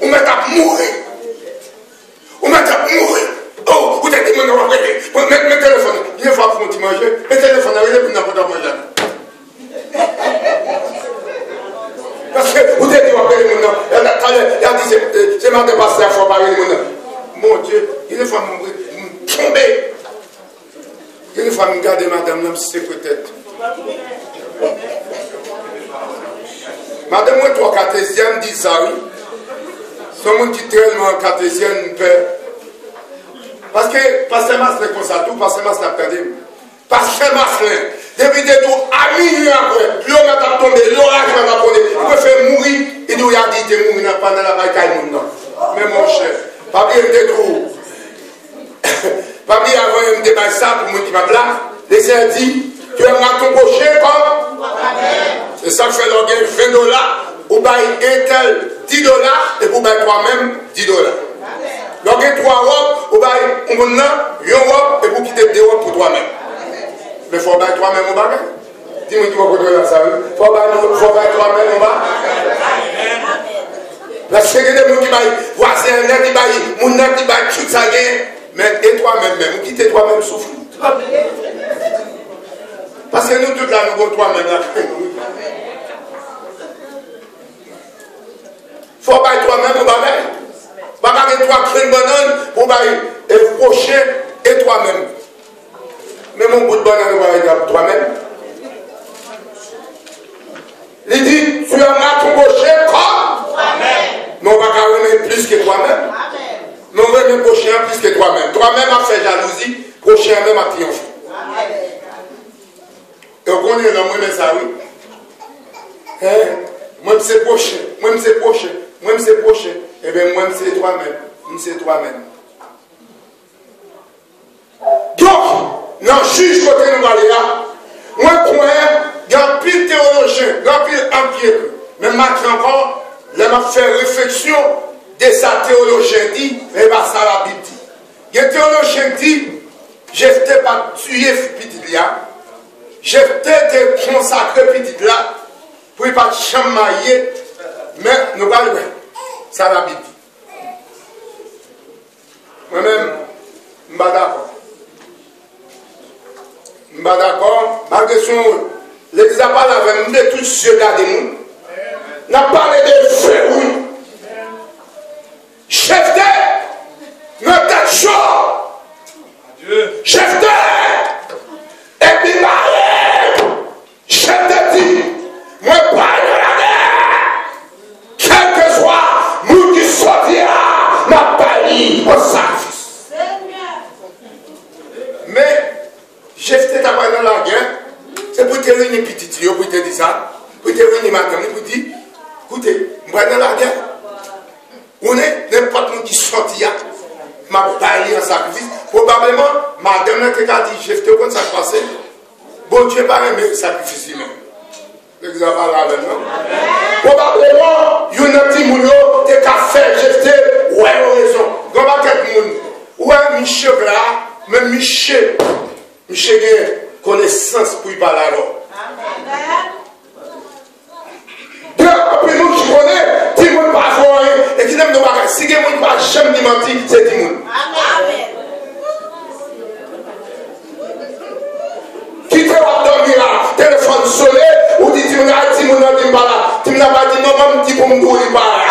On met à mourir. On met à mourir. Oh, vous êtes dit, mon nom, mes téléphones. Il faut que vous mangez. Mes téléphones, vous n'avez pas manger. Parce que vous êtes dit, mon nom. Il a dit, c'est ma dépassé, il faut parler mon nom. Mon Dieu, il faut me tomber. Il faut me garder, madame, même si c'est peut-être. Madame, moi, toi, cartésienne, dit ça, oui. C'est un monde qui est tellement cartésienne, père. Parce que, Pasteur Maslin, comme ça, tout, Pasteur Maslin, attendez. Pasteur Maslin, depuis des tours, à minuit après, l'eau m'a tombé, l'orage m'a tombé, il peut faire mourir, il nous a dit, il mourir pendant la bataille, mais mon cher, pas bien des tours. Pas bien avant, il me débat ça pour moi qui m'a là. Les gens disent, tu aimeras ton prochain comme c'est ça que fait l'orgueil $20, ou bien un tel $10, et pour bien toi-même $10. L'orgueil 3 robes, ou bien on a 1 robe, et pour quitter 2 robes pour toi-même. Mais il faut bien toi-même au bagage. Dis-moi qui va contrôler ça. Il faut bien toi-même au bagage. Parce que il y a des gens qui baillent, voisins, qui baillent, mon net qui baillent, tout ça vient. Mais et toi-même, même, quitter toi-même souffre. Parce que nous, toute la nous avons toi-même là. Il faut pas toi-même au bagage. Bagage toi qui une banane pour bailler et prochain et toi-même. Mais mon bout de banane va toi-même. Il dit, tu aimeras ton prochain comme toi-même. Mais on va remettre plus que toi-même. Mais on va remettre prochain plus que toi-même. Toi-même a fait jalousie, prochain même a triomphé. Et on connaît l'homme, mais ça oui. Moi, c'est prochain. Moi, c'est prochain. Moi, c'est prochain. Eh bien, moi, c'est toi-même. Moi, c'est toi-même. Donc, dans le juge côté nous aller là, moi, il y a un pile théologien, il y a un pile empire. Mais maintenant encore, là, m'a fait réflexion de sa théologien dit, mais pas ça la Bible dit. Il y a un théologien dit, Jephthé pas tué petit là. Jephthé te consacré petit là, pour ne pas chamailler, mais nous parlons. Ça la Bible dit. Moi-même, je ne suis pas d'accord. Je ne suis pas d'accord. Ma question, les disciples avaient mis tous les yeux là de nous. On a parlé de feu. Jephthé, notre tête chaude. Jephthé, et puis marié. Jephthé dit, moi pas de la guerre. Quel que soit, nous qui sortira, n'a pas dit au sacrifice. Mais Jephthé t'a pas dans la guerre, c'est pour te réunir petit, pour te dire ça, pour te réunir madame, pour dire, écoutez, je vais dans la guerre. On est n'importe qui sortira, m'a parlé en sacrifice. Probablement, madame n'a pas dit, Jephthé, comment ça se passe? Bon Dieu, pas aimé sacrifice humain. L'exemple là, non? Probablement, il y a un petit moulot, tu as fait Jephthé, ouais, raison. Dans ma tête, ouais, Michel là, même Michel a connaissance pour y parler alors. Deux, après nous qui connaissons, tout le monde pas voir, et qui n'aime pas, si quelqu'un ne pas jamais mentir, c'est tout le monde. téléphone sonné, ou dit, tu m'as dit, mon nom dit pas là. Tu m'as pas dit, maman me dit pour me dire pas là.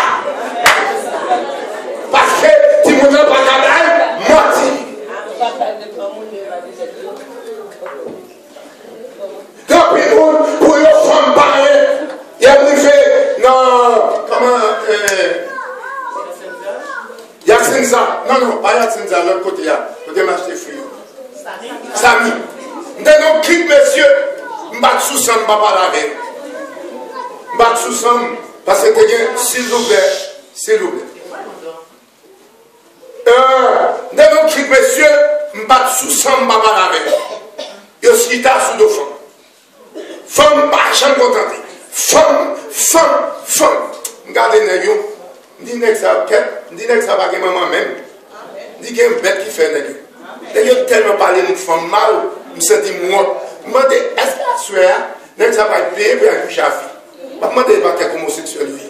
Parce que tu m'as pas dit, menti. Donc, pour les femmes parler, il y a briefé, non, comment, Yaksinza, non, pas Yaksinza, l'autre côté, côté m'acheter frio. Samy, nous avons quitte, monsieur, je ne vais pas sous ça, je ne vais pas laver. Je ne vais pas sous ça, parce que s'il vous plaît, s'il vous plaît. Nous avons quitte, monsieur, je ne vais pas sous ça, je ne vais pas laver. Je suis là sous deux femmes. Femme, pas chambre contente. Femme. Regardez, Négio. Dis que ça va que maman même. Dis qu'il y a une bête qui fait Négio. Négio tellement parlé de femme mal, je me sens moi. Je me demande, est-ce que la soeur, Négio ça va être payé pour un coucher à fille. Je me demande, pas quel homosexuel lui.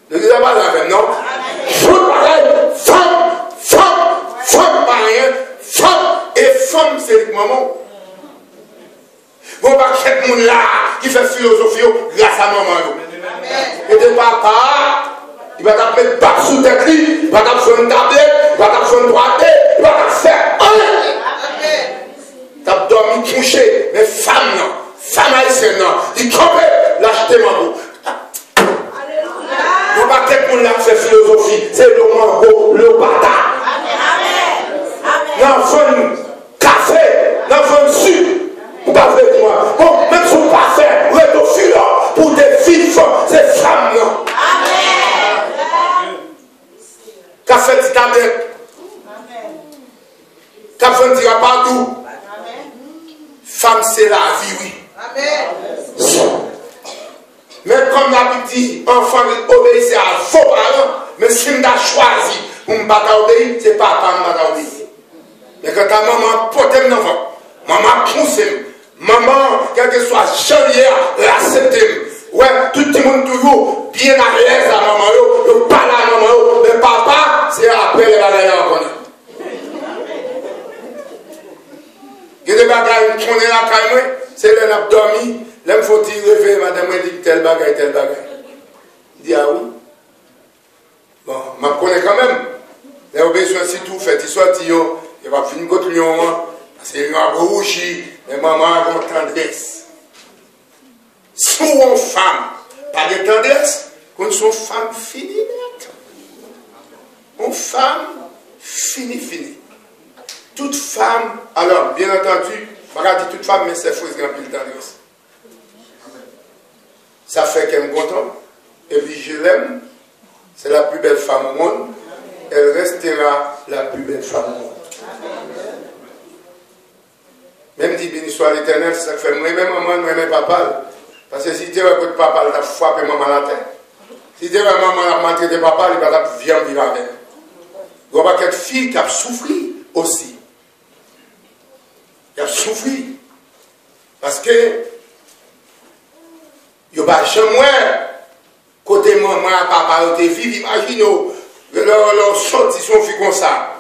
Ne dis pas la même, non? Femme, pas rien. Femme et femme, c'est le maman. Bon, pas quelqu'un là qui fait philosophie grâce à maman. Et de papa, il va t'appeler bac sous tête, il va t'appeler une tablette, il va t'appeler une 3D, il va t'appeler un. T'as dormi couché, mais femme non, femme haïtienne non, il trompe, l'acheter mambo. Bon, pas quelqu'un là qui fait philosophie, c'est le mambo, le bâtard. Dans un café, dans un sucre, vous pas avec moi. Bon, même si vous pas fait, vous êtes au fil pour des vifs, c'est femmes. Amen. Café de tablette. Café de partout. Femme, c'est la vie, oui. Amen. Mais comme la petite enfant obéit à vos parents, mais si vous avez choisi pour ne pas obéir, c'est papa qui m'a obéi. Mais quand ta maman porte un enfant, maman pousse, maman, quel que soit chalière, l'accepte. Ouais, tout le monde toujours bien à l'aise à maman, yo parle à maman, mais papa, c'est après les bagailles encore. Il y a des bagailles qui sont là quand même, c'est le n'a dormi, là il faut dire lever, madame dit tel bagaille. Il dit ah oui. Bon, je connais quand même. Les besoin si tout fait, il soit yo. Il va finir contre lion, parce qu'il a rougi, mais maman a une tendresse. Si on femme, pas de tendresse, quand son femme finit net. Une femme finit. Toute femme, alors bien entendu, je ne vais pas dire toute femme, mais c'est faux, il y a plus de tendresse. Ça fait qu'elle me contente, et puis je l'aime, c'est la plus belle femme au monde, elle restera la plus belle femme au monde. Même dit béni soit l'Éternel, c'est ça que fait moi, même maman, moi, même papa. Parce que si tu as un papa, il a frappé maman à la tête. Si tu as un maman, il a maltraité papa, il va vivre avec. Il y a quelques filles qui ont souffert aussi. Ils ont souffert. Parce que, il n'y a pas jamais côté maman, papa, ils vivent, imaginez, leur sortie, son fille comme ça.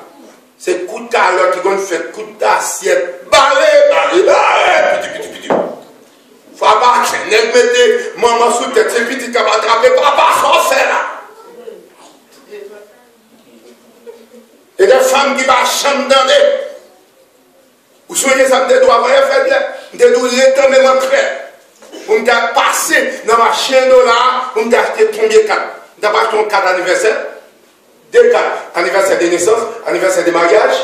C'est coup de calotte qui vont faire coup d'assiette. Balé. Petit. Faut pas que ne mettez maman sous tête, c'est petit qui va attraper papa sans faire là. Et des femmes qui vont chanter dans les. Vous soyez ça, des doigts, vous avez fait des doigts, l'état même en clair. Vous m'avez passé dans ma chaîne là, vous m'avez acheté combien de cartes? Vous avez acheté un carte d'anniversaire? 2 cartes, anniversaire de naissance, anniversaire de mariage.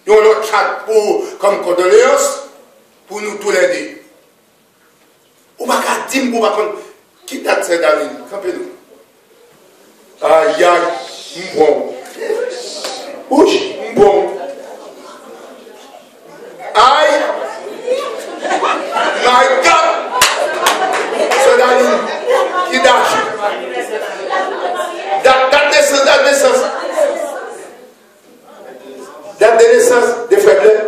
Nous avons l'autre carte comme condoléances pour nous tous les deux. Ou pas qu'à dire, ou pas qu'on. Qui date cette année? Campez-nous. Aïe, bon. Bouche, bon. Aïe. My God. Cette année, qui date? Date de naissance. Date de naissance de Fredler.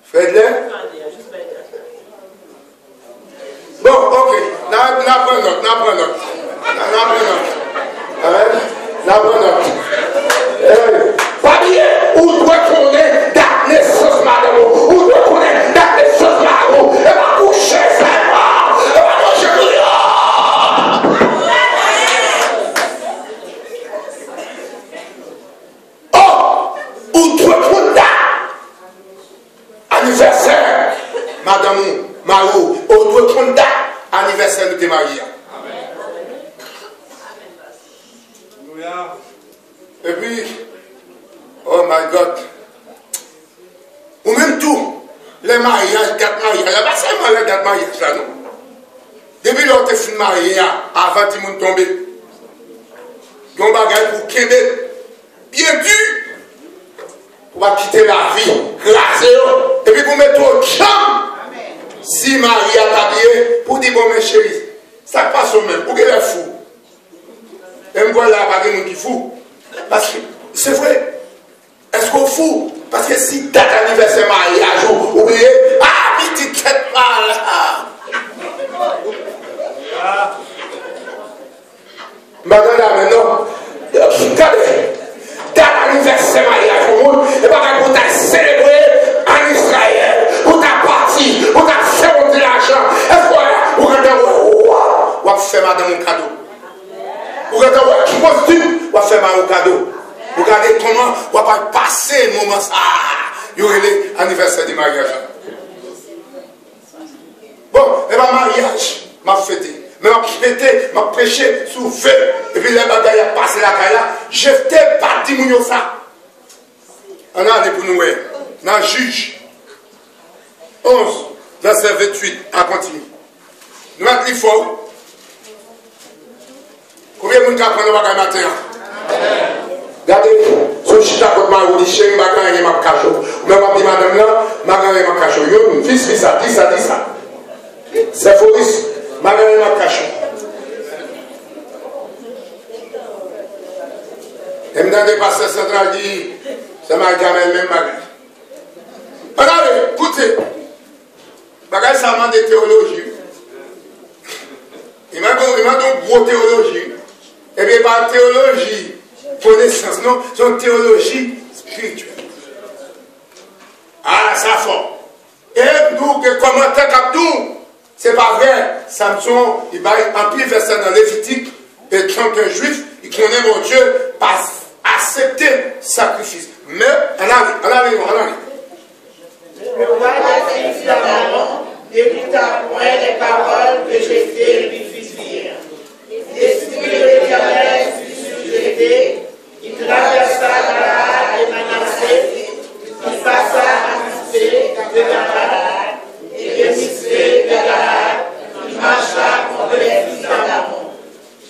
Fredler. Bon, ok. Là, Pas bien, ou doit connaître la naissance, madame, ou doit connaître la naissance, madame, et va coucher, frère, et va manger ou doit connaître anniversaire, madame, Marou, ou doit connaître anniversaire de tes mariés. Et puis, oh my God, ou même tout, les mariages, date mariage, pas seulement les dates mariage là, non? Depuis lors que tu fais marié, avant que tu montes tomber, il y a un bagage pour Québec, bien dur, pour quitter la vie, grâce et puis pour mettre au champ, si Marie a habillé, pour dire, bon, mes chéris, ça passe au même, pour qu'elle est fou. Et me voilà, pas de monde qui fou. Parce que, c'est vrai, est-ce qu'on fou? Parce que si date anniversaire mariage, oubliez, petite tête mal. Madame, maintenant, regardez, date anniversaire mariage, et pas pour t'as célébré en Israël, pour t'as parti, pour t'as fait monter l'argent. Est-ce que vous regardez, vous avez fait madame un cadeau? Vous regardez, qui costume, vous avez fait un cadeau? Vous regardez comment vous va passer un moment, il y aurait l'anniversaire du mariage. Bon, et bien, mariage, m'a fêté. Mais m'a fêté, m'a prêché sous feu. Et puis les bagailles a passé la caille là. Je t'ai pas dit ça. On a allé pour nous, dans Juge 11, verset 28, à continuer. Nous avons dit fort. Combien de monde apprend le bagage matin? Regardez, ce chita contre ma roue, dit chez moi, je m'a caché. Mais ma dit madame là, je m'a caché. Yo, fils, dis ça. C'est Foris, je m'a caché. Et me donne pas ce central dit, ça m'a gagné le même bagage. Regardez, écoutez, bagage ça m'a de théologie. Il m'a donné une gros théologie. Et bien, pas théologie. Connaissance, non, c'est une théologie spirituelle. Ah, ça fort. Et nous, que commentaire Kabdou, c'est pas vrai. Samson, il va en pile verset dans Lévitique, et tant qu'un juif, il connaît mon Dieu, pas accepter sacrifice. Mais, on arrive. Le roi des fils d'Aaron n'écouta point les paroles que j'ai fait lui fusiller. L'esprit de l'Éternel fut sujeté. Il traversa Galaad et Manassé, il passa à Mispé de Galaad, et de Mispé de Galaad, il marcha contre les fils d'Aaron.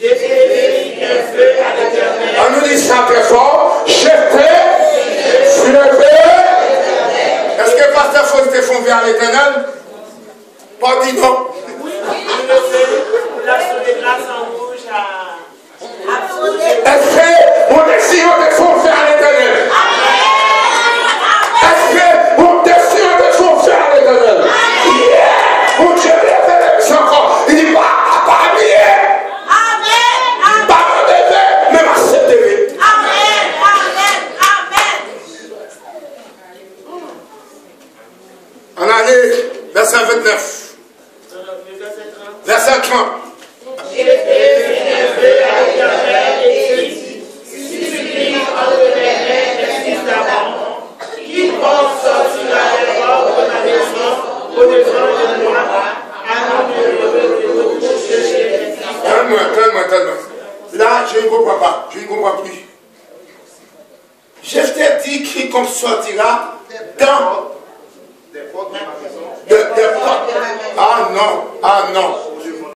J'ai fait un feu à l'Éternel. On nous dit ça très fort. J'ai fait sur le feu. Est-ce que pasteur faut te font vers l'Éternel? Pas dit non. Oui, le feu, la sur des glaces en rouge à. Est-ce que mon destin de son faire à l'Éternel? Est-ce que mon destin de son faire à l'Éternel? Mon Dieu lève encore. Il dit pas oublier. Pas me lever, même accepter. On allait verset 29. Verset 30. Calme-moi. Là, je ne comprends pas. Je ne comprends plus. Je t'ai dit qui sortira dans des portes. Ah non.